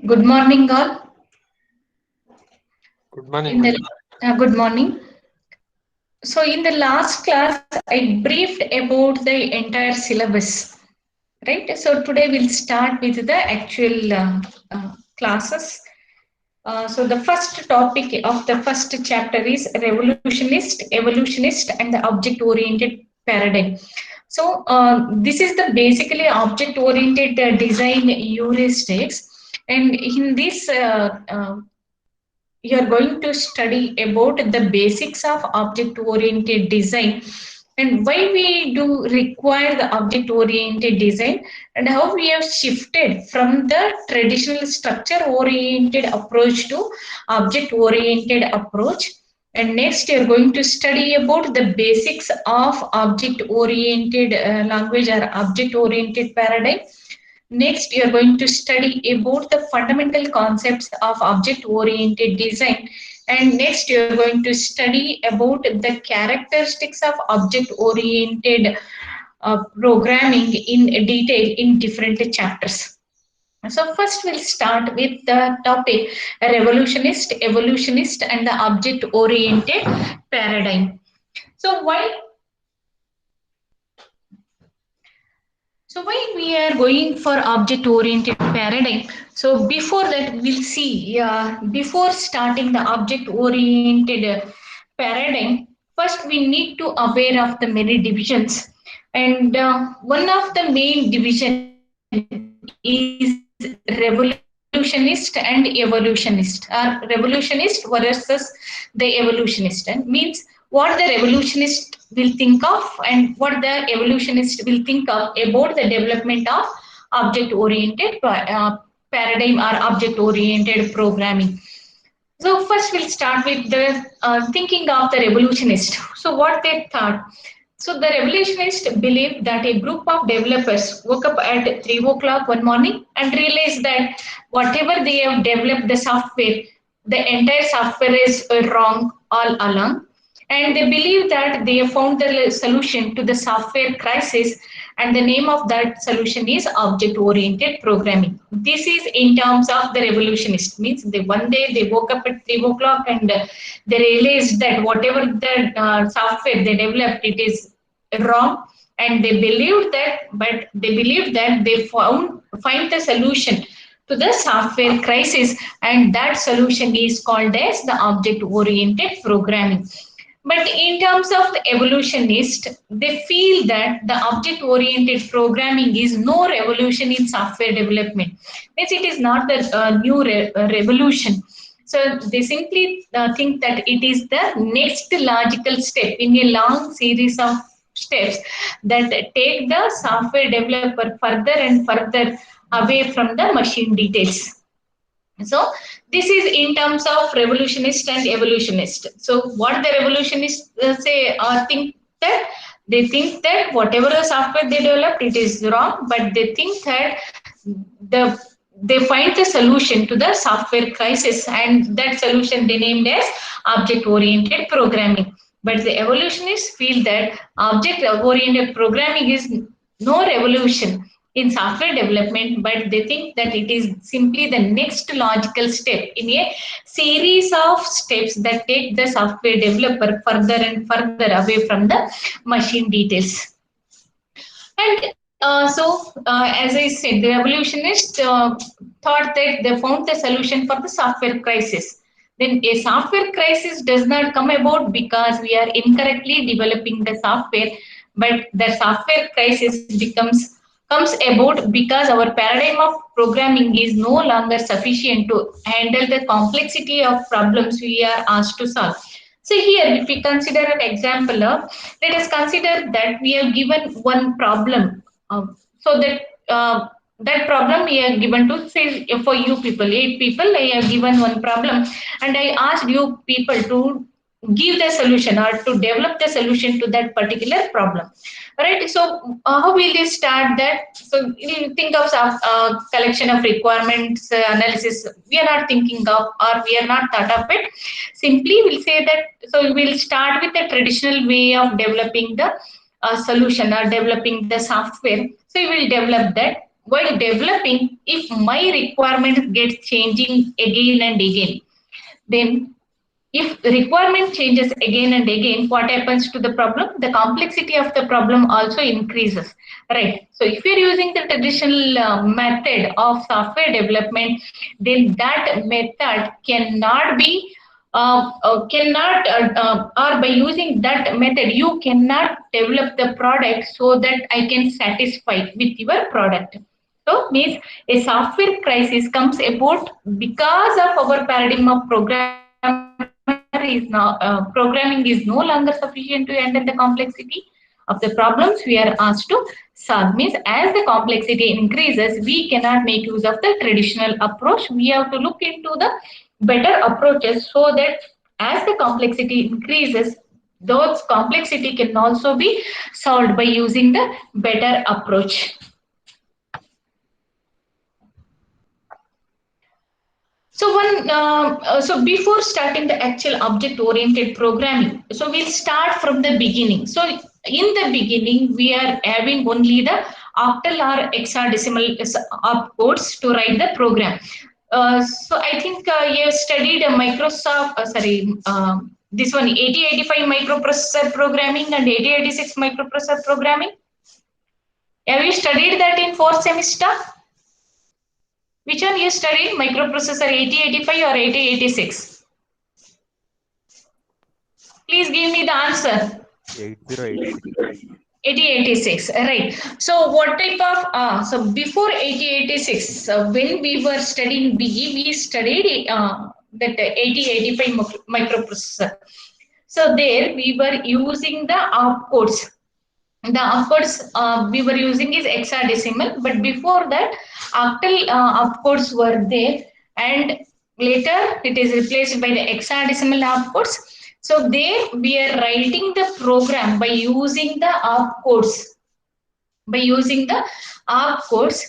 Good morning, all. Good morning, In the madam. Good morning. So, in the last class, I briefed about the entire syllabus, right? So, today we'll start with the actual classes. So, the first topic of the first chapter is evolutionist, and the object-oriented paradigm. So, this is the basically object-oriented design heuristics, and in this you are going to study about the basics of object oriented design and why we do require the object oriented design and how we have shifted from the traditional structure oriented approach to object oriented approach. And next you are going to study about the basics of object oriented language or object oriented paradigm. Next, you are going to study about the fundamental concepts of object-oriented design. And next, you are going to study about the characteristics of object-oriented programming in detail in different chapters. So first we'll start with the topic evolutionist and the object-oriented paradigm. So why we are going for object-oriented paradigm? So before that, we'll see. Before starting the object-oriented paradigm, first we need to aware of the many divisions, and one of the main division is revolutionist and evolutionist, or revolutionist versus the evolutionist. And means what the revolutionist will think of and what the evolutionist will think of about the development of object-oriented paradigm or object-oriented programming. So first we'll start with the thinking of the revolutionist. So what they thought. So the revolutionists believed that a group of developers woke up at 3 o'clock one morning and realized that whatever they have developed the software, the entire software is wrong all along. And they believe that they have found the solution to the software crisis, and the name of that solution is object oriented programming. This is in terms of the revolutionist, means they one day they woke up at 3 o'clock and they realized that whatever the software they developed it is wrong, and they believed that they find the solution to the software crisis, and that solution is called as the object oriented programming. But in terms of the evolutionist, they feel that the object oriented programming is no revolution in software development. Means it is not the new revolution. So they simply think that it is the next logical step in a long series of steps that take the software developer further and further away from the machine details. So this is in terms of revolutionist and evolutionist. So what the revolutionists say or think that they think that whatever the software they developed it is wrong, but they think that the they find the solution to the software crisis, and that solution they named as object oriented programming. But the evolutionists feel that object oriented programming is no revolution in software development, but they think that it is simply the next logical step in a series of steps that take the software developer further and further away from the machine details. And as I said, the revolutionists thought that they found the solution for the software crisis. Then a software crisis does not come about because we are incorrectly developing the software, but the software crisis comes about because our paradigm of programming is no longer sufficient to handle the complexity of problems we are asked to solve. So here, if we consider an example of, let us consider that we have given one problem. So that that problem we are given to say for you people, 8 people, I have given one problem, and I asked you people to give the solution or to develop the solution to that particular problem, right? So how will you start that? So you think of some collection of requirements analysis. We are not thinking of, or we are not thought of it. Simply we'll say that, so we'll start with the traditional way of developing the solution or developing the software. So you will develop that. while developing, if my requirement gets changing again and again, then if the requirement changes again and again, what happens to the problem? The complexity of the problem also increases, right? So if you're using the traditional method of software development, then that method cannot be or by using that method, you cannot develop the product so that I can satisfy with your product. So means a software crisis comes about because of our paradigm of programming is no longer sufficient to handle the complexity of the problems we are asked to solve. Means as the complexity increases, we cannot make use of the traditional approach. We have to look into the better approaches so that as the complexity increases, those complexity can also be solved by using the better approach. So before starting the actual object-oriented programming, so we'll start from the beginning. So in the beginning, we are having only the octal or hexadecimal opcodes to write the program. So I think you have studied a this one 8085 microprocessor programming and 8086 microprocessor programming. Have you studied that in fourth semester? Which one you studied? Microprocessor 8085 or 8086? Please give me the answer. 8086. 8086, right. So what type of, so before 8086, when we were studying BE, we studied that 8085 microprocessor. So there we were using the opcodes. The opcodes we were using is hexadecimal, but before that octal opcodes were there, and later it is replaced by the hexadecimal opcodes. So there we are writing the program by using the opcodes, by using the opcodes,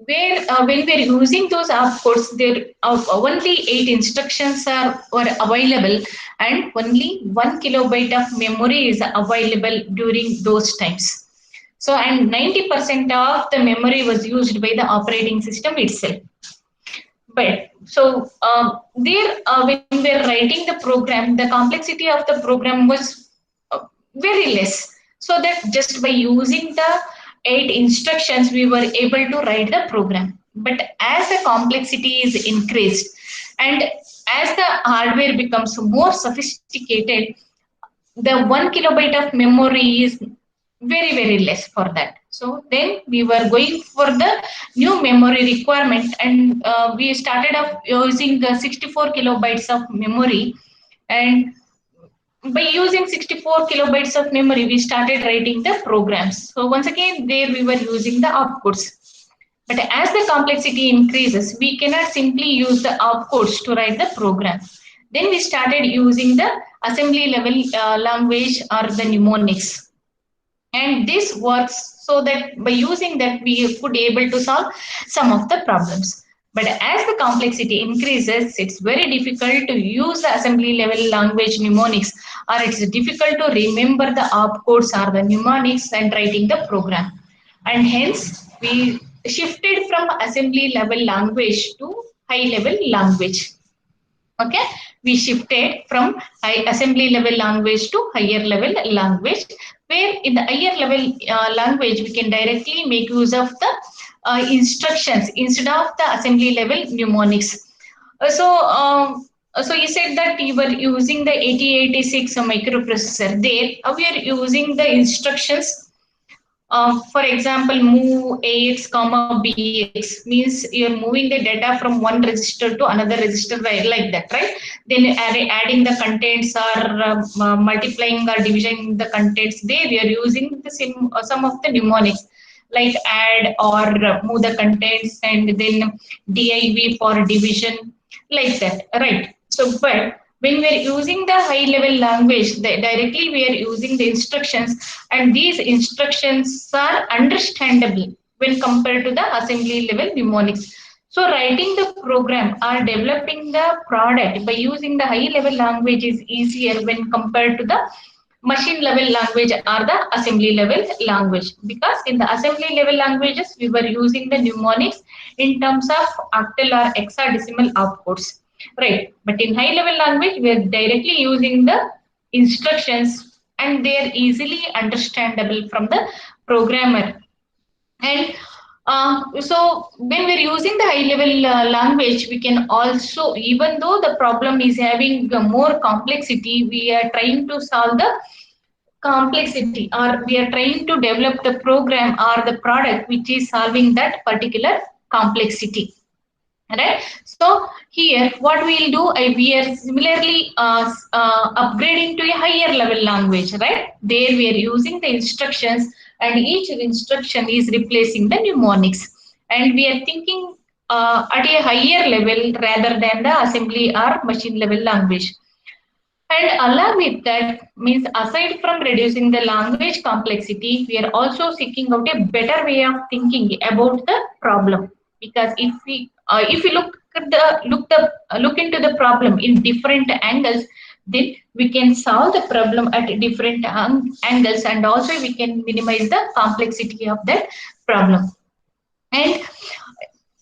where when we are using those opcodes, there are only 8 instructions were available, and only 1 kilobyte of memory is available during those times. So, and 90% of the memory was used by the operating system itself. But so there, when we are writing the program, the complexity of the program was very less. So that just by using the 8 instructions, we were able to write the program. But as the complexity is increased and as the hardware becomes more sophisticated, the 1 kilobyte of memory is very less for that. So then we were going for the new memory requirement, and we started off using the 64 kilobytes of memory, and by using 64 kilobytes of memory, we started writing the programs. So once again, there we were using the opcodes. But as the complexity increases, we cannot simply use the opcodes to write the program. Then we started using the assembly level language or the mnemonics. And this works so that by using that, we could able to solve some of the problems. But as the complexity increases, it's very difficult to use the assembly level language mnemonics, or it's difficult to remember the opcodes or the mnemonics and writing the program. And hence, we shifted from assembly level language to high level language. Okay, we shifted from assembly level language to higher level language, where in the higher level language we can directly make use of the instructions instead of the assembly level mnemonics. So you said that you were using the 8086 microprocessor. There we are using the instructions. For example, move AX comma BX means you're moving the data from one register to another register, like that, right? Then adding the contents or multiplying or dividing the contents. There we are using the some of the mnemonics like add or move the contents, and then div for division, like that, right? So, but when we are using the high level language, directly we are using the instructions, and these instructions are understandable when compared to the assembly level mnemonics. So writing the program or developing the product by using the high level language is easier when compared to the machine level language or the assembly level language, because in the assembly level languages we were using the mnemonics in terms of octal or hexadecimal outputs, right? But in high level language we are directly using the instructions, and they are easily understandable from the programmer. And so when we're using the high level language, we can also, even though the problem is having more complexity, we are trying to solve the complexity, or we are trying to develop the program or the product which is solving that particular complexity. Right. So here what we'll do, we are similarly upgrading to a higher level language, right? There we are using the instructions, and each instruction is replacing the mnemonics, and we are thinking at a higher level rather than the assembly or machine level language. And along with that, means aside from reducing the language complexity, we are also seeking out a better way of thinking about the problem. Because if we look into the problem in different angles, then we can solve the problem at different angles, and also we can minimize the complexity of that problem. And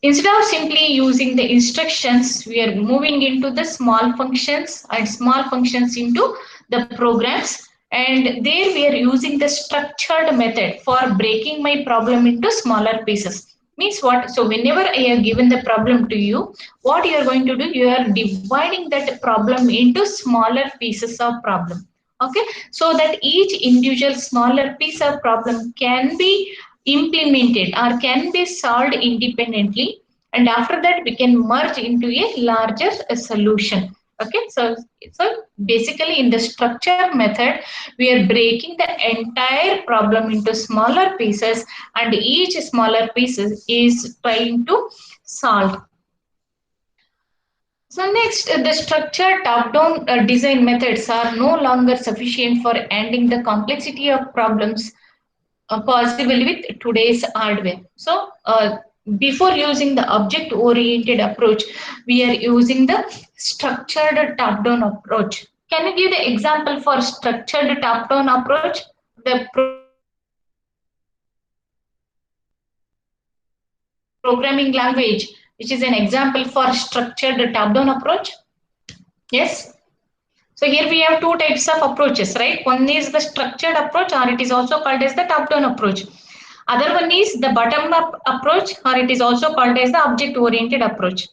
instead of simply using the instructions, we are moving into the small functions, and small functions into the programs. And there we are using the structured method for breaking my problem into smaller pieces. Means what? So whenever I have given the problem to you, what you are going to do, you are dividing that problem into smaller pieces of problem. Okay, so that each individual smaller piece of problem can be implemented or can be solved independently, and after that we can merge into a larger solution. Okay, so basically in the structure method we are breaking the entire problem into smaller pieces, and each smaller pieces is trying to solve. So next, the structured top-down design methods are no longer sufficient for handling the complexity of problems possible with today's hardware. So before using the object-oriented approach, we are using the structured top-down approach. Can you give the example for structured top-down approach? The programming language, which is an example for structured top-down approach. Yes. So here we have two types of approaches, right? One is the structured approach, or it is also called as the top-down approach. Other one is the bottom-up approach, or it is also called as the object-oriented approach.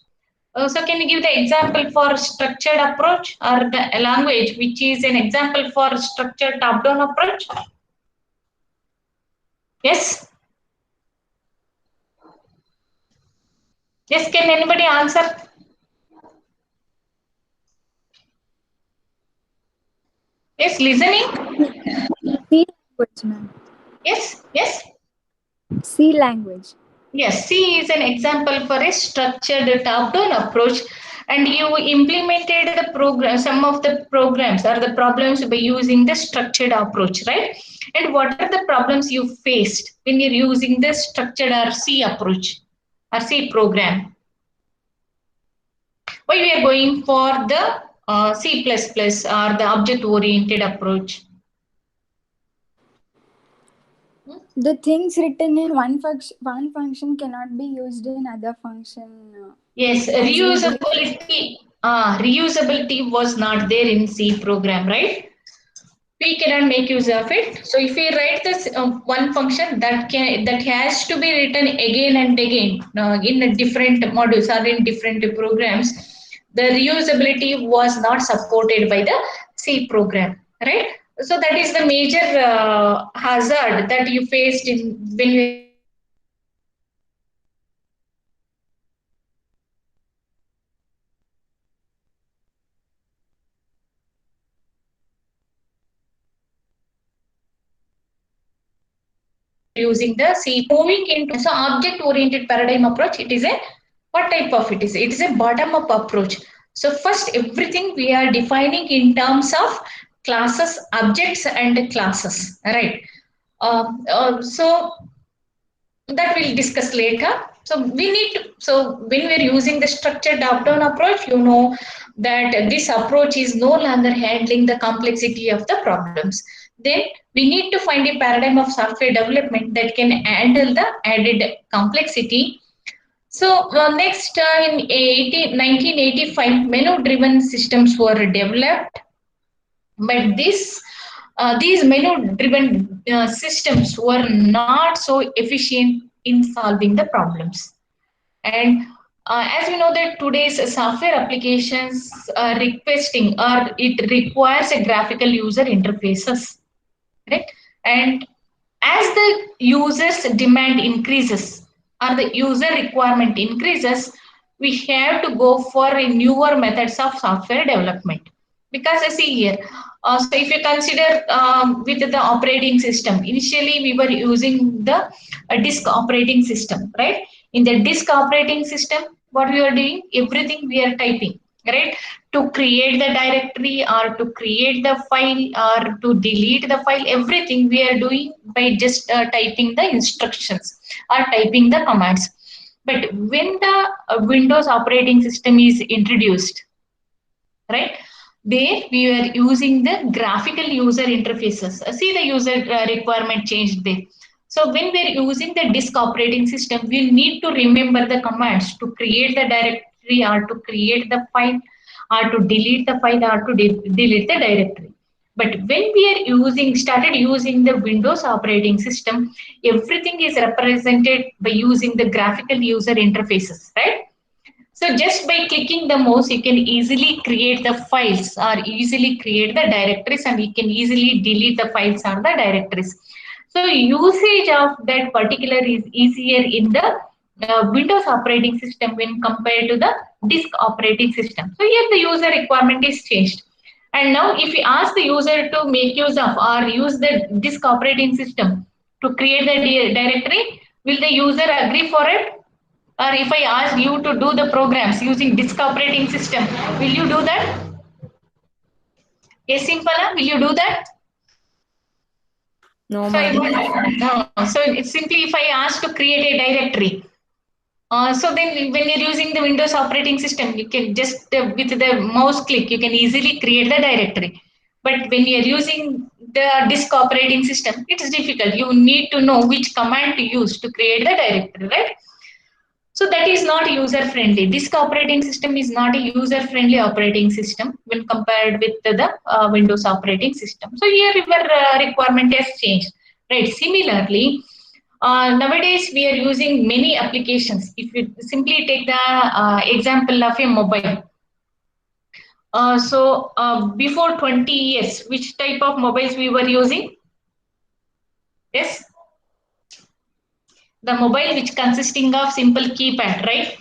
So can you give the example for structured approach, or the language which is an example for structured top-down approach? Yes? Yes, can anybody answer? Yes, listening? C language, ma'am. Yes, yes? C language. Yes, C is an example for a structured top-down approach, and you implemented the program, some of the programs or the problems by using the structured approach, right? And what are the problems you faced when you're using the structured or C approach or C program? Why we are going for the C++ or the object-oriented approach? The things written in one function cannot be used in other function. Yes, reusability was not there in C program, right? We cannot make use of it. So if we write this one function that has to be written again and again in a different modules or in different programs, the reusability was not supported by the C program, right? So that is the major hazard that you faced in when you using the C. Moving into so object-oriented paradigm approach, it is a what type of it is? It is a bottom-up approach. So first, everything we are defining in terms of classes, objects, and classes, right? So that we'll discuss later. So we need to, so when we're using the structured top-down approach, you know that this approach is no longer handling the complexity of the problems. Then we need to find a paradigm of software development that can handle the added complexity. So next, in 1985, menu-driven systems were developed, but these menu-driven systems were not so efficient in solving the problems. And as we know that today's software applications requesting or it requires a graphical user interfaces, right? And as the user's demand increases or the user requirement increases, we have to go for a newer methods of software development. Because I see here, so if you consider with the operating system, initially we were using the disk operating system, right? In the disk operating system, what we are doing, everything we are typing, right? To create the directory or to create the file or to delete the file, everything we are doing by just typing the instructions or typing the commands. But when the Windows operating system is introduced, right, there we were using the graphical user interfaces. See the user requirement changed there. So when we're using the disk operating system, we need to remember the commands to create the directory or to create the file or to delete the file or to delete the directory. But when we are started using the Windows operating system, everything is represented by using the graphical user interfaces, right? So just by clicking the mouse, you can easily create the files or easily create the directories, and you can easily delete the files or the directories. So usage of that particular is easier in the Windows operating system when compared to the disk operating system. So here the user requirement is changed. And now if we ask the user to make use of or use the disk operating system to create the directory, will the user agree for it? Or if I ask you to do the programs using disk operating system, will you do that? Yes, Simpala, will you do that? No, So, ma'am. no. So it's simply if I ask to create a directory. So then when you're using the Windows operating system, you can just with the mouse click, you can easily create the directory. But when you're using the disk operating system, it is difficult. You need to know which command to use to create the directory, right? So that is not user friendly. Disk operating system is not a user friendly operating system when compared with the Windows operating system. So here your requirement has changed, right? Similarly, nowadays we are using many applications. If you simply take the example of a mobile. Before 20 years, which type of mobiles we were using? Yes, the mobile which consisting of simple keypad, right?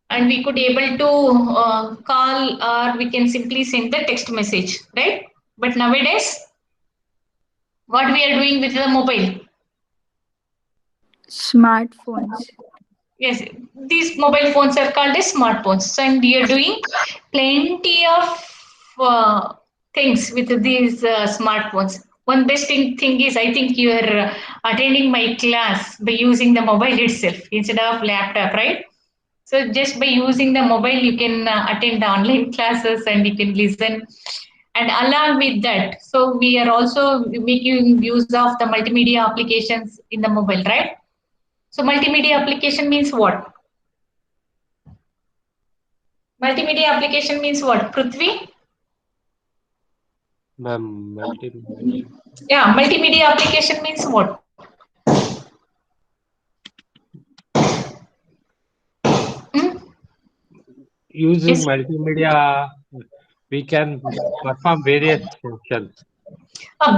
And we could able to call or we can simply send the text message, right? But nowadays, what we are doing with the mobile? Smartphones. Yes, these mobile phones are called as smartphones. So, and we are doing plenty of things with these smartphones. One best thing is I think you are attending my class by using the mobile itself instead of laptop, right? So just by using the mobile, you can attend the online classes and you can listen. And along with that, so we are also making use of the multimedia applications in the mobile, right? So multimedia application means what? Multimedia application means what? Prithvi? Ma'am, multimedia. Yeah, multimedia application means what? Hmm? Using Yes. multimedia, we can perform various functions.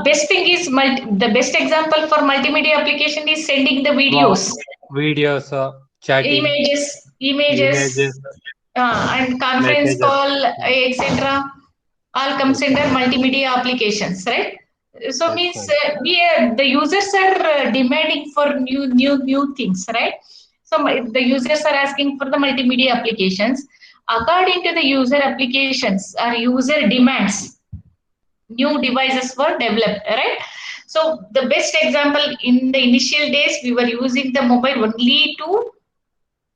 Best thing is the best example for multimedia application is sending the Wow. videos, Videos, chatting, images, images, and conference messages. call, etc. All comes Yes, under multimedia applications, right? So yes, means ma'am. the users are demanding for new things, right? So the users are asking for the multimedia applications. According to the user applications or user demands, new devices were developed, right? So the best example in the initial days, we were using the mobile only to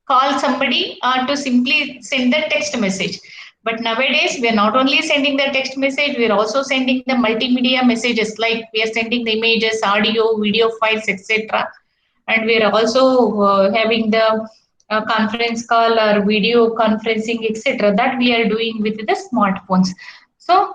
call somebody or to simply send the text message. But nowadays, we are not only sending the text message, we are also sending the multimedia messages, like we are sending the images, audio, video files, etc. And we are also having the conference call or video conferencing, etc. That we are doing with the smartphones. So,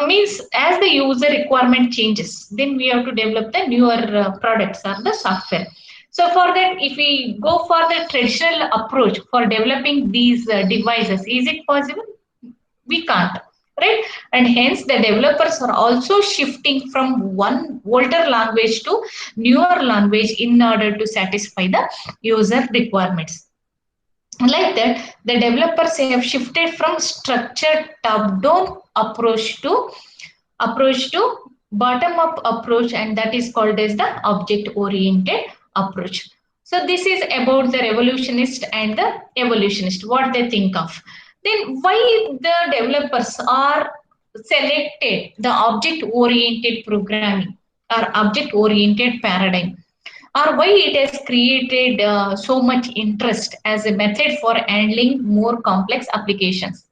means as the user requirement changes, then we have to develop the newer products or the software. So for that, if we go for the traditional approach for developing these devices, is it possible? We can't, right? And hence the developers are also shifting from one older language to newer language in order to satisfy the user requirements. Like that, the developers have shifted from structured top-down approach to bottom-up approach, and that is called as the object-oriented approach. So this is about the revolutionist and the evolutionist, what they think of. Then why the developers are selected the object-oriented programming or object-oriented paradigm, or why it has created so much interest as a method for handling more complex applications.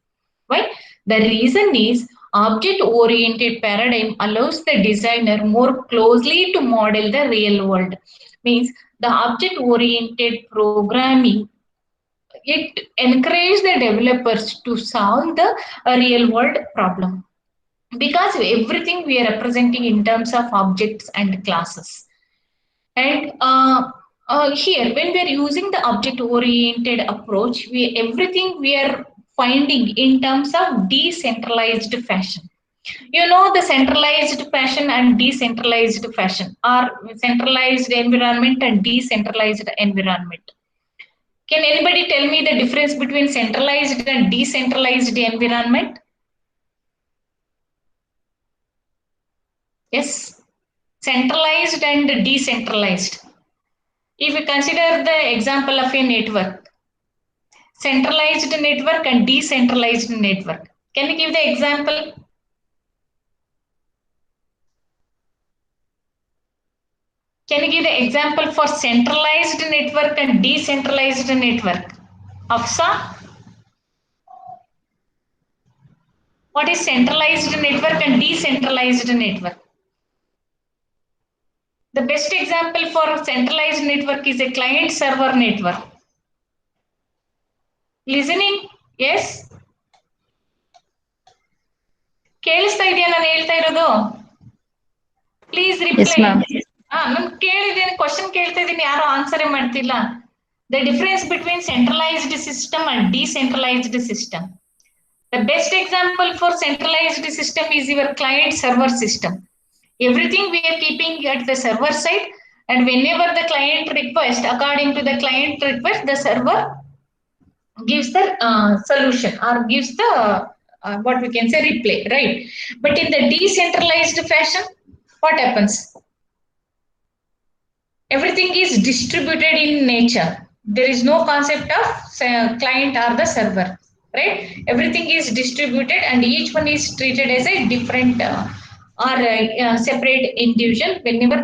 Why? The reason is object-oriented paradigm allows the designer more closely to model the real world. Means the object-oriented programming, it encourages the developers to solve the real world problem, because everything we are representing in terms of objects and classes. And here, when we are using the object-oriented approach, everything we are finding in terms of decentralized fashion. You know, the centralized fashion and decentralized fashion, or centralized environment and decentralized environment. Can anybody tell me the difference between centralized and decentralized environment? Yes, centralized and decentralized. If you consider the example of a network, centralized network and decentralized network, can you give the example? Can you give the example for centralized network and decentralized network? Afsa? What is centralized network and decentralized network? The best example for centralized network is a client server network. Listening? Yes? ಕೇಳಿಸ್ತಾ ಇದೆಯಾ ನಾನು ಹೇಳ್ತಾ ಇರೋದು? Please reply. ನಾನು ಕೇಳಿದ್ದೇನೆ, question ಕೇಳ್ತಾ ಇದ್ದೀನಿ, ಯಾರು ಆನ್ಸರೇ ಮಾಡ್ತಿಲ್ಲ. The difference between centralized system and decentralized system. The best example for centralized system is your client server system. Everything we are keeping at the server side, and whenever the client request, according to the client request, the server gives the solution or gives the what we can say replay, right? But in the decentralized fashion, what happens? Everything is distributed in nature. There is no concept of client or the server, right? Everything is distributed and each one is treated as a different or separate individual. Whenever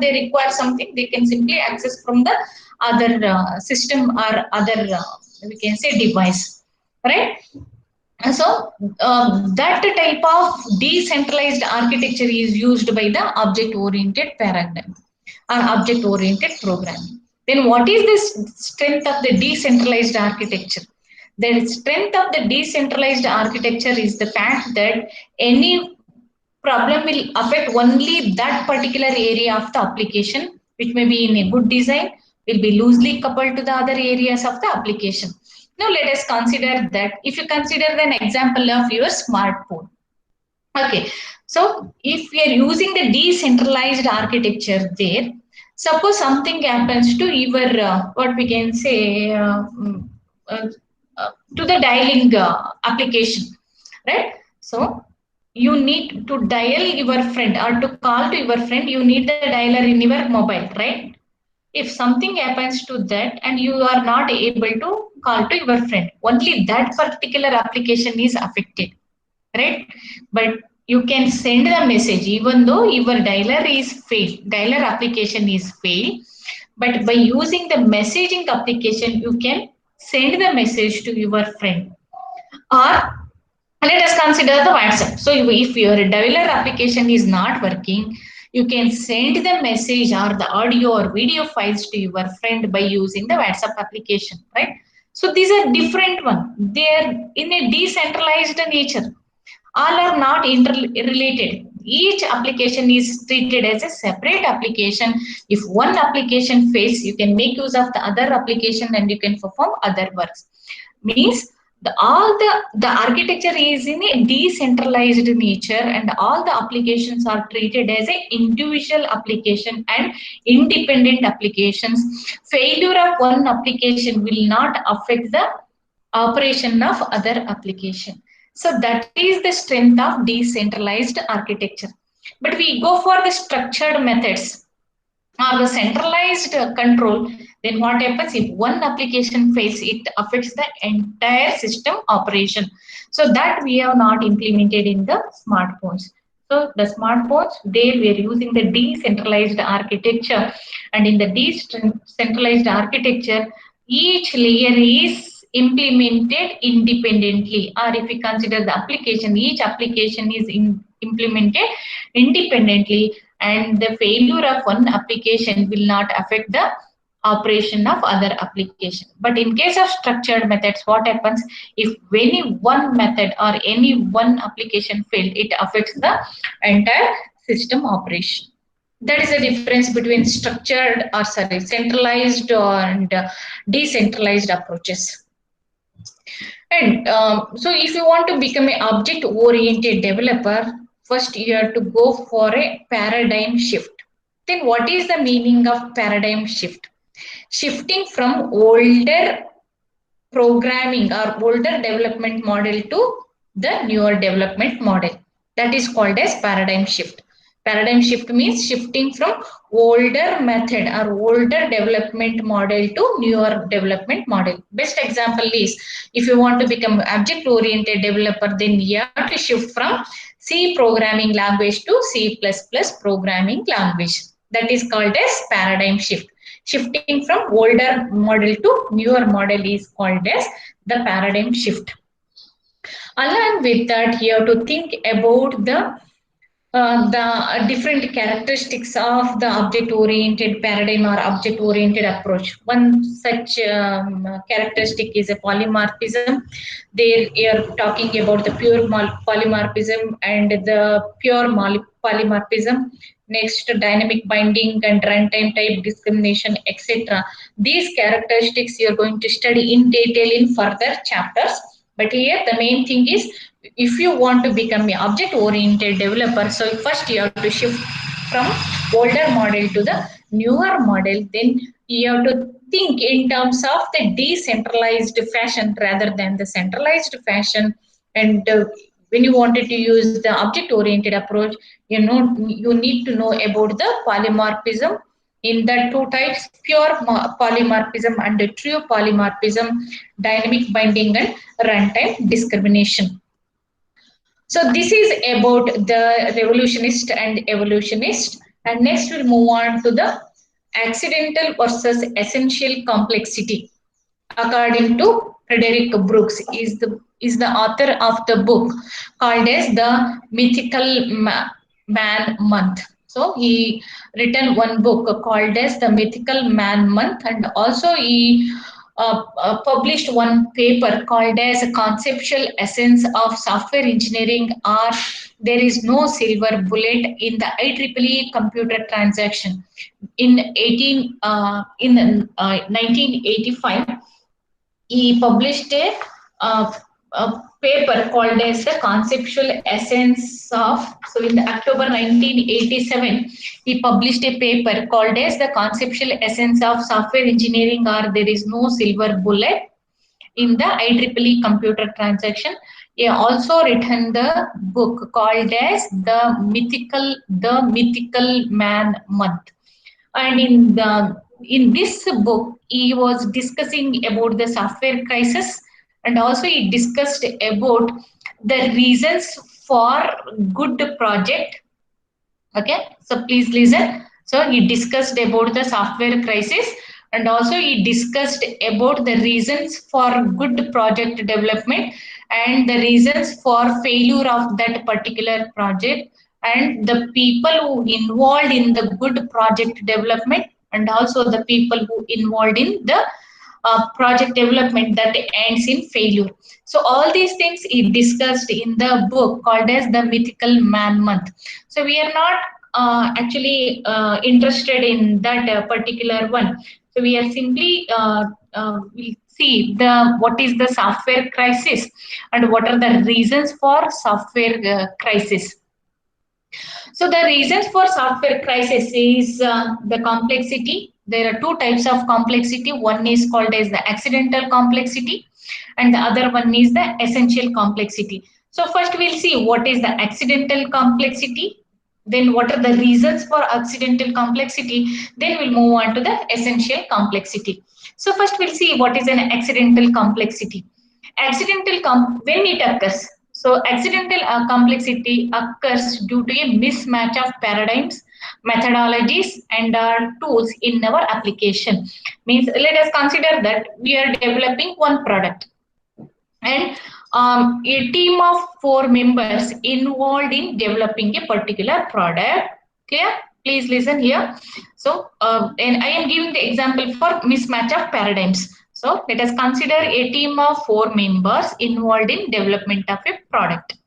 they require something, they can simply access from the other system or other we can say device, right? So that type of decentralized architecture is used by the object-oriented paradigm or object-oriented programming. Then what is the strength of the decentralized architecture? The strength of the decentralized architecture is the fact that any problem will affect only that particular area of the application, which may be in a good design, will be loosely coupled to the other areas of the application. Now let us consider that. If you consider an example of your smartphone. Okay, so if we are using the decentralized architecture there, suppose something happens to your what we can say to the dialing application, right? So you need to dial your friend or to call to your friend, you need the dialer in your mobile, right? If something happens to that and you are not able to call to your friend, only that particular application is affected, right? But you can send the message even though your dialer application is failed, but by using the messaging application, you can send the message to your friend. Or let us consider the WhatsApp. So if your dialer application is not working, you can send the message or the audio or video files to your friend by using the WhatsApp application, right? So these are different one. They are in a decentralized nature. All are not interrelated. Each application is treated as a separate application. If one application fails, you can make use of the other application and you can perform other works. Means all the architecture is in a decentralized nature, and all the applications are treated as a individual application and independent applications. Failure of one application will not affect the operation of other application. So that is the strength of decentralized architecture. But we go for the structured methods or the centralized control. Then what happens if one application fails? It affects the entire system operation. So that we have not implemented in the smartphones. So the smartphones, there we are using the decentralized architecture, and in the decentralized architecture, each layer is implemented independently. Or if we consider the application, each application is implemented independently, and the failure of one application will not affect the operation of other application. But in case of structured methods, what happens if any one method or any one application failed? It affects the entire system operation. That is the difference between structured or centralized and decentralized approaches. And so if you want to become an object oriented developer, first you have to go for a paradigm shift. Then what is the meaning of paradigm shift? Shifting from older programming or older development model to the newer development model. That is called as paradigm shift. Paradigm shift means shifting from older method or older development model to newer development model. Best example is if you want to become object oriented developer, then you have to shift from C programming language to C++ programming language. That is called as paradigm shift. Shifting from older model to newer model is called as the paradigm shift. Along with that, you have to think about the different characteristics of the object-oriented paradigm or object-oriented approach. One such characteristic is a polymorphism. There you are talking about the pure polymorphism and the pure polymorphism. Next, dynamic binding and runtime type discrimination, etc. These characteristics you are going to study in detail in further chapters. But here the main thing is, if you want to become an object-oriented developer, so first you have to shift from older model to the newer model. Then you have to think in terms of the decentralized fashion rather than the centralized fashion. And when you wanted to use the object-oriented approach, you need to know about the polymorphism in the two types: pure polymorphism and true polymorphism, dynamic binding and runtime discrimination. So this is about the revolutionist and evolutionist. And next we'll move on to the accidental versus essential complexity. According to Frederick Brooks, is the author of the book called as The Mythical Man Month. So he written one book called as The Mythical Man Month, and also he published one paper called as a Conceptual Essence of Software Engineering, or There is No Silver Bullet in the IEEE Computer Transaction. In 1985, he published a paper called as the Conceptual Essence of, so in the October 1987, he published a paper called as the Conceptual Essence of Software Engineering, or There is No Silver Bullet in the IEEE Computer Transaction. He also written the book called as The Mythical Man Month. And in this book, he was discussing about the software crisis, and also he discussed about the reasons for good project. Okay, so please listen. So he discussed about the software crisis, and also he discussed about the reasons for good project development and the reasons for failure of that particular project, and the people who involved in the good project development, and also the people who involved in the project development that ends in failure. So all these things he discussed in the book called as the Mythical Man Month. So we are not actually interested in that particular one. So we are simply we see the what is the software crisis and what are the reasons for software crisis. So the reasons for software crisis is the complexity. There are two types of complexity. One is called as the accidental complexity and the other one is the essential complexity. So first we'll see what is the accidental complexity, then what are the reasons for accidental complexity, then we'll move on to the essential complexity. So first we'll see what is an accidental complexity. When it occurs, so accidental complexity occurs due to a mismatch of paradigms, methodologies, and tools in our application. Means let us consider that we are developing one product, and a team of 4 members involved in developing a particular product. Clear? Please listen here. So, and I am giving the example for mismatch of paradigms. So, let us consider a team of 4 members involved in development of a product.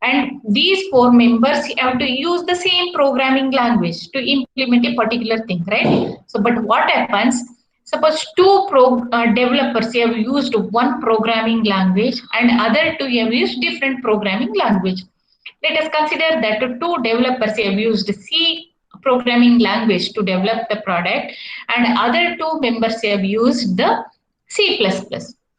And these 4 members have to use the same programming language to implement a particular thing, right? So, but what happens? Suppose two developers have used one programming language and other two have used different programming language. Let us consider that two developers have used C programming language to develop the product and other 2 members have used the C++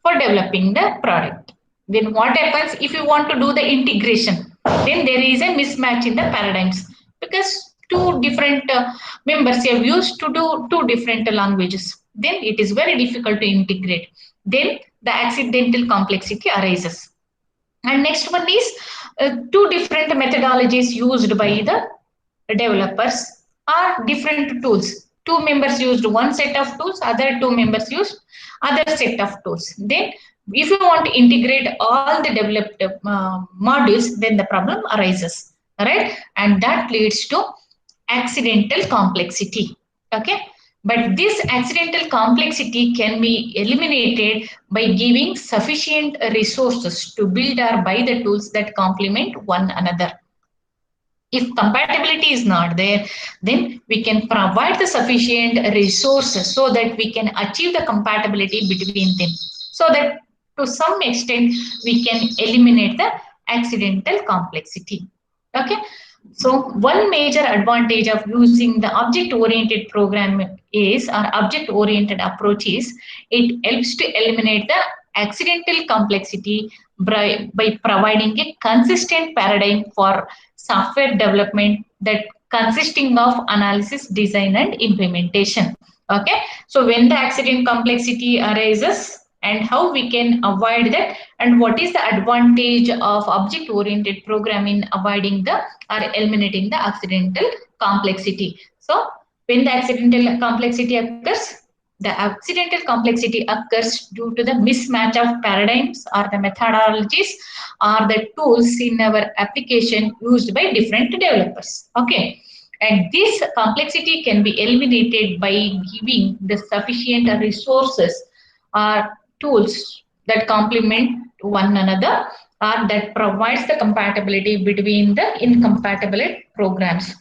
for developing the product. Then what happens if you want to do the integration? Then there is a mismatch in the paradigms because 2 different members have used to do 2 different languages. Then it is very difficult to integrate. Then the accidental complexity arises. And next one is 2 different methodologies used by the developers are different tools. 2 members used one set of tools, other 2 members used other set of tools. Then if you want to integrate all the developed modules, then the problem arises, right? And that leads to accidental complexity. Okay. But this accidental complexity can be eliminated by giving sufficient resources to build or buy the tools that complement one another. If compatibility is not there, then we can provide the sufficient resources so that we can achieve the compatibility between them. So that to some extent, we can eliminate the accidental complexity. Okay. So one major advantage of using the object-oriented program is, or object-oriented approach is, it helps to eliminate the accidental complexity by providing a consistent paradigm for software development that consisting of analysis, design, and implementation. Okay, so when the accident complexity arises and how we can avoid that, and what is the advantage of object-oriented programming in avoiding the or eliminating the accidental complexity. So when the accidental complexity occurs, the accidental complexity occurs due to the mismatch of paradigms or the methodologies or the tools in our application used by different developers. Okay. And this complexity can be eliminated by giving the sufficient resources or tools that complement one another or that provides the compatibility between the incompatible programs.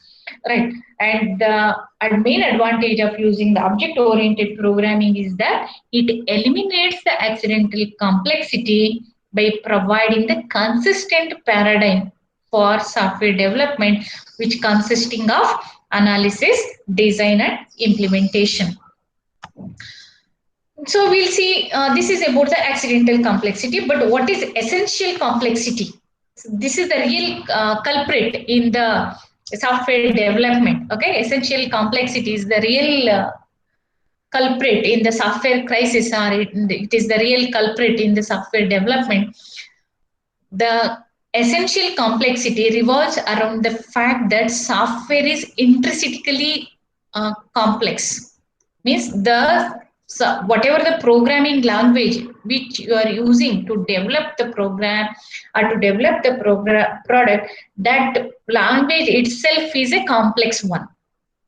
Right. And the main advantage of using the object-oriented programming is that it eliminates the accidental complexity by providing the consistent paradigm for software development, which consisting of analysis, design, and implementation. So we'll see, this is about the accidental complexity, but what is essential complexity? So this is the real culprit in the software development. Okay, essential complexity is the real culprit in the software crisis, or it is the real culprit in the software development. The essential complexity revolves around the fact that software is intrinsically complex. Means whatever the programming language which you are using to develop the program or to develop the product, that language itself is a complex one.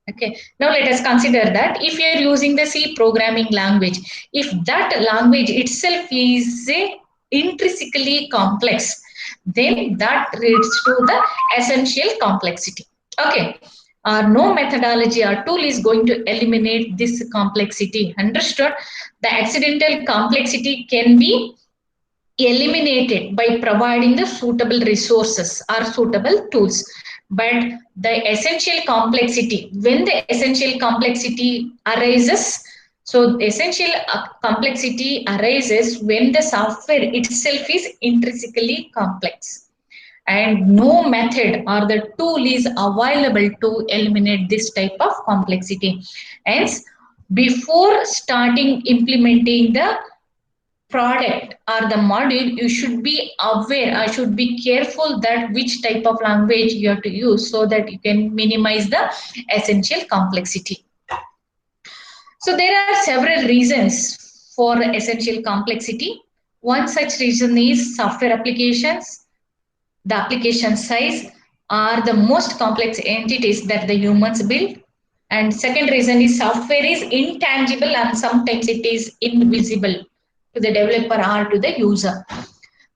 Okay, now let us consider that if you are using the C programming language, if that language itself is intrinsically complex, then that leads to the essential complexity. Okay, no methodology or tool is going to eliminate this complexity. Understood? The accidental complexity can be eliminated by providing the suitable resources or suitable tools, but the essential complexity, when the essential complexity arises, so essential complexity arises when the software itself is intrinsically complex and no method or the tool is available to eliminate this type of complexity. Hence, before starting implementing the product or the module, you should be aware or should be careful that which type of language you have to use so that you can minimize the essential complexity. So there are several reasons for essential complexity. One such reason is software applications. The application size are the most complex entities that the humans build. And second reason is software is intangible and sometimes it is invisible to the developer or to the user.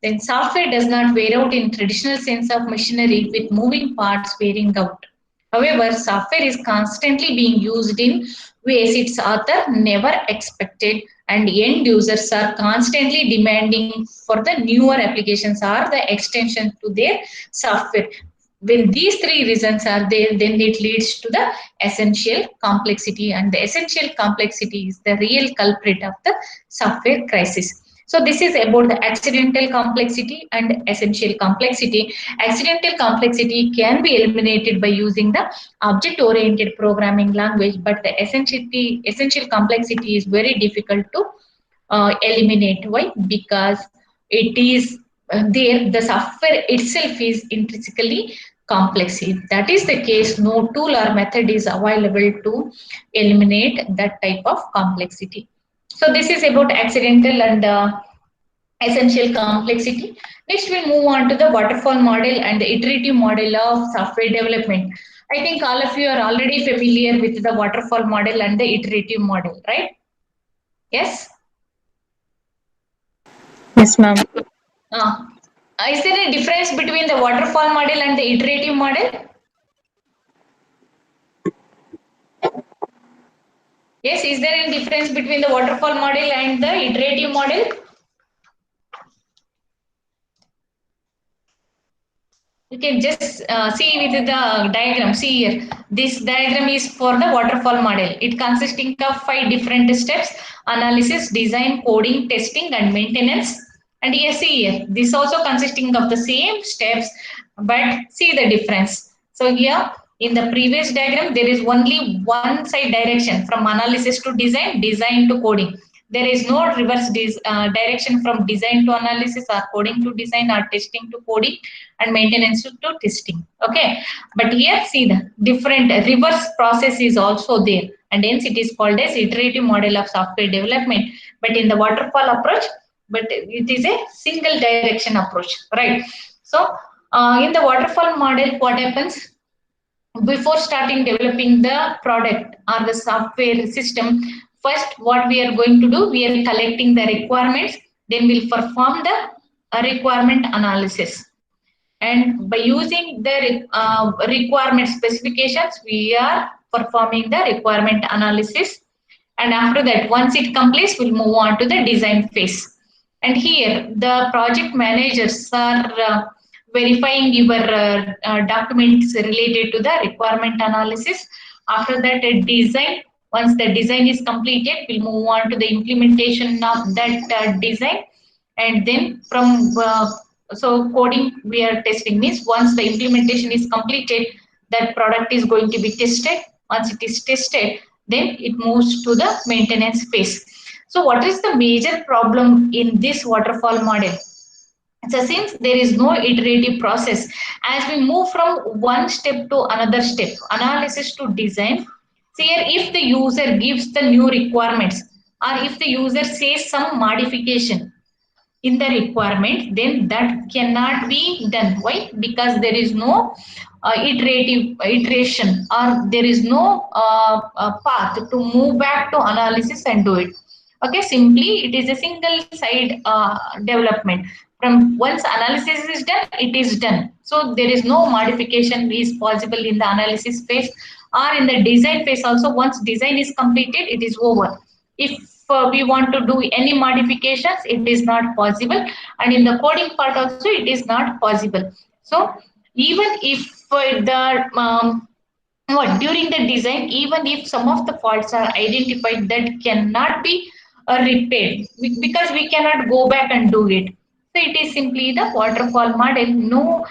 Then software does not wear out in traditional sense of machinery with moving parts wearing out. However, software is constantly being used in ways its author never expected, and end users are constantly demanding for the newer applications or the extension to their software. When these three reasons are there, then it leads to the essential complexity, and the essential complexity is the real culprit of the software crisis. So this is about the accidental complexity and essential complexity. Accidental complexity can be eliminated by using the object-oriented programming language, but the essential complexity is very difficult to eliminate. Why? Because it is there, the software itself is intrinsically complex. If that is the case, no tool or method is available to eliminate that type of complexity. So this is about accidental and essential complexity. Next, we'll move on to the waterfall model and the iterative model of software development. I think all of you are already familiar with the waterfall model and the iterative model, right? Yes? Yes, ma'am. Is there a difference between the waterfall model and the iterative model? Yes, is there any difference between the waterfall model and the iterative model? You can just see with the diagram. See here, this diagram is for the waterfall model. It consisting of 5 different steps: analysis, design, coding, testing, and maintenance. And here, see here, this also consisting of the same steps, but see the difference. So here, in the previous diagram, there is only one side direction from analysis to design, design to coding. There is no reverse direction from design to analysis or coding to design or testing to coding and maintenance to testing. Okay, but here see the different reverse process is also there, and hence it is called as iterative model of software development. But in the waterfall approach, but it is a single direction approach, right? So in the waterfall model, what happens? Before starting developing the product or the software system, first what we are going to do, we are collecting the requirements, then we'll perform the requirement analysis. And by using the requirement specifications, we are performing the requirement analysis. And after that, once it completes, we'll move on to the design phase. And here, the project managers are verifying your documents related to the requirement analysis. After that, a design. Once the design is completed, we'll move on to the implementation of that design. And then from so coding, we are testing means once the implementation is completed, that product is going to be tested. Once it is tested, then it moves to the maintenance phase. So what is the major problem in this waterfall model? So since there is no iterative process, as we move from one step to another step, analysis to design, So here, if the user gives the new requirements, or if the user says some modification in the requirement, then that cannot be done. Why? Because there is no iteration, or there is no path to move back to analysis and do it. Okay, simply it is a single side development. From once analysis is done, it is done. So there is no modification is possible in the analysis phase or in the design phase also. Once design is completed, it is over. If we want to do any modifications, it is not possible, and in the coding part also it is not possible. So even if during the design, even if some of the faults are identified, that cannot be repaired, because we cannot go back and do it. So it is simply the waterfall model. No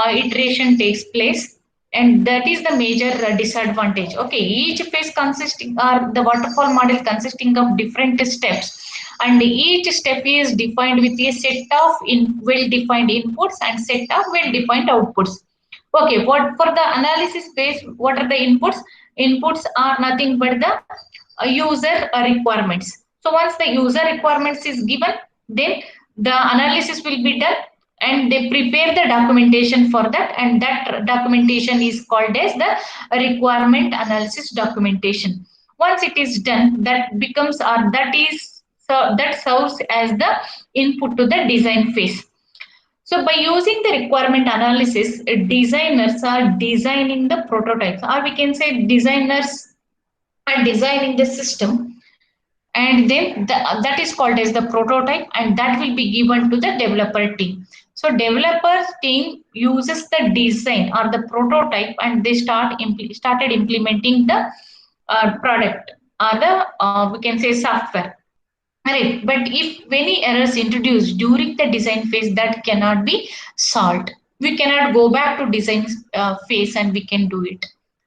iteration takes place, and that is the major disadvantage. Okay, each phase consisting, or the waterfall model consisting of different steps, and each step is defined with a set of well-defined inputs and set of well-defined outputs. Okay, what for the analysis phase, what are the inputs? Inputs are nothing but the user requirements. So once the user requirements is given, then the analysis will be done, and they prepare the documentation for that, and that documentation is called as the requirement analysis documentation. Once it is done, that becomes, or that is, so that serves as the input to the design phase. So by using the requirement analysis, designers are designing the prototypes, or we can say designers are designing the system, and then that is called as the prototype, and that will be given to the developer team. So developer team uses the design or the prototype, and they started implementing the product, or the we can say software. Right, but if many errors introduced during the design phase, that cannot be solved. We cannot go back to design phase and we can do it.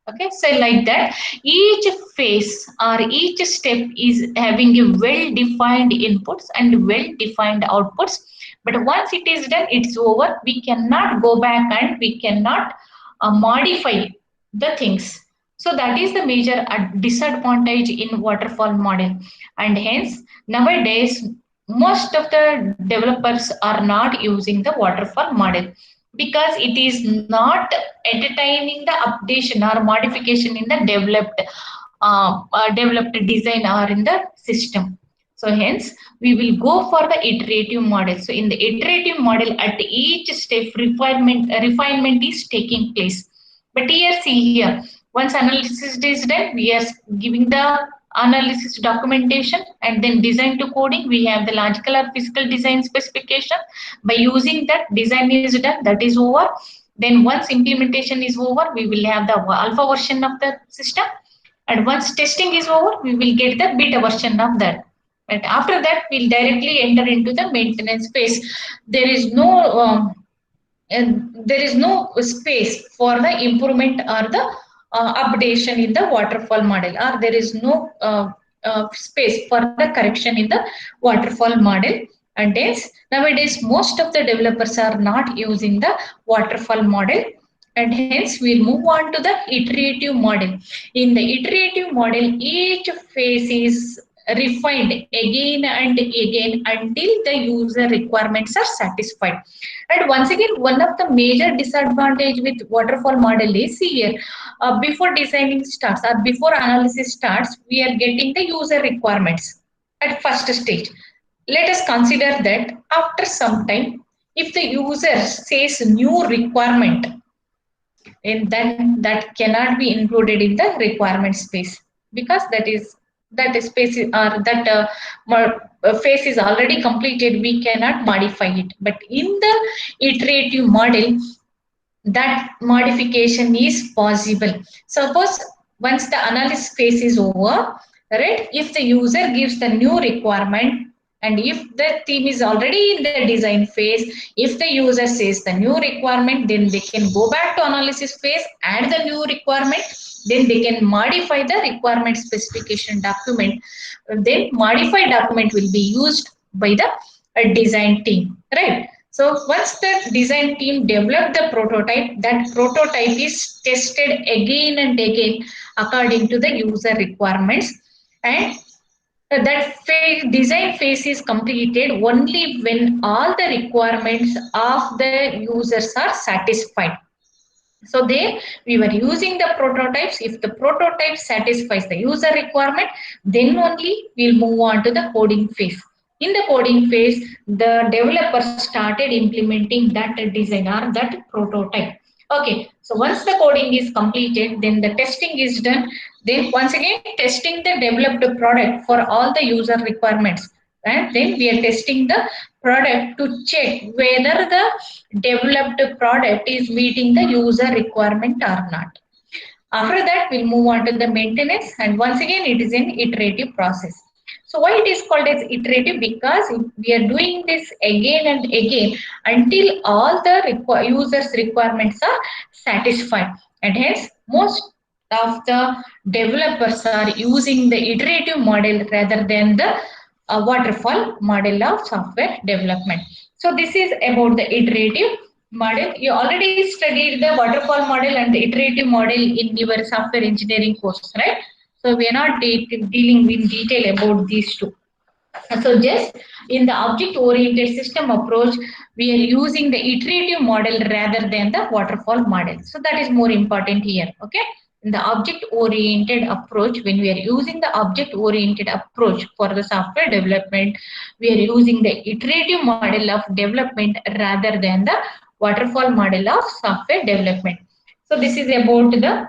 Okay, so like that, each phase or each step is having a well-defined inputs and well-defined outputs. But once it is done, it's over. We cannot go back and we cannot modify the things. So that is the major disadvantage in waterfall model, and hence nowadays most of the developers are not using the waterfall model, because it is not entertaining the updation or modification in the developed design or in the system. So hence we will go for the iterative model. So in the iterative model, at each step refinement is taking place. But here, see here, once analysis is done, we are giving the analysis documentation, and then design to coding, we have the logical or physical design specification. By using that, design is done, that is over. Then once implementation is over, we will have the alpha version of the system, and once testing is over, we will get the beta version of that. But after that, we'll directly enter into the maintenance phase. There is no and there is no space for the improvement or the updation in the waterfall model, or there is no space for the correction in the waterfall model. And hence nowadays most of the developers are not using the waterfall model, and hence we'll move on to the iterative model. In the iterative model, each phase is refined again and again until the user requirements are satisfied. And once again, one of the major disadvantage with waterfall model is here, before designing starts or before analysis starts, we are getting the user requirements at first stage. Let us consider that after some time, if the user says new requirement, and then that cannot be included in the requirement space, because that space or that phase is already completed, we cannot modify it. But in the iterative model, that modification is possible. Suppose once the analysis phase is over, right, if the user gives the new requirement, and if the team is already in the design phase, if the user says the new requirement, then they can go back to analysis phase, add the new requirement, then they can modify the requirement specification document. Then modified document will be used by the design team, right? So once the design team develop the prototype, that prototype is tested again and again according to the user requirements, and that design phase is completed only when all the requirements of the users are satisfied. So there we were using the prototypes. If the prototype satisfies the user requirement, then only we'll move on to the coding phase. In the coding phase, the developer started implementing that design or that prototype. Okay, so once the coding is completed, then the testing is done. Then once again, testing the developed product for all the user requirements. And then we are testing the product to check whether the developed product is meeting the user requirement or not. After that, we'll move on to the maintenance, and once again, it is an iterative process. So why it is called as iterative? Because we are doing this again and again until all the users' requirements are satisfied, and hence most of the developers are using the iterative model rather than the waterfall model of software development. So this is about the iterative model. You already studied the waterfall model and the iterative model in your software engineering course, right? So we are not dealing in detail about these two. So just in the object-oriented system approach, we are using the iterative model rather than the waterfall model. So that is more important here, okay? In the object-oriented approach, when we are using the object-oriented approach for the software development, we are using the iterative model of development rather than the waterfall model of software development. So this is about the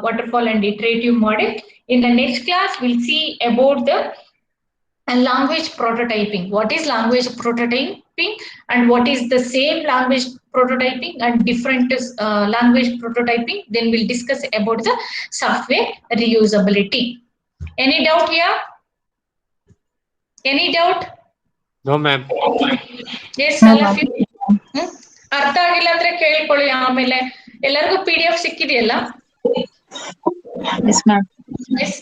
waterfall and iterative model. In the next class, we'll see about the language prototyping. What is language prototyping and what is the same language prototyping and different language prototyping? Then we'll discuss about the software reusability. Any doubt here? Any doubt? No, ma'am. Yes, all of you. ಅರ್ಥ ಆಗಿಲ್ಲ ಅಂದ್ರೆ ಕೇಳ್ಕೊಳ್ಳಿ. ಆಮೇಲೆ ಎಲ್ಲರಿಗೂ PDF ಸಿಕ್ಕಿದೆಯಲ್ಲ? Yes, ma'am. Yes.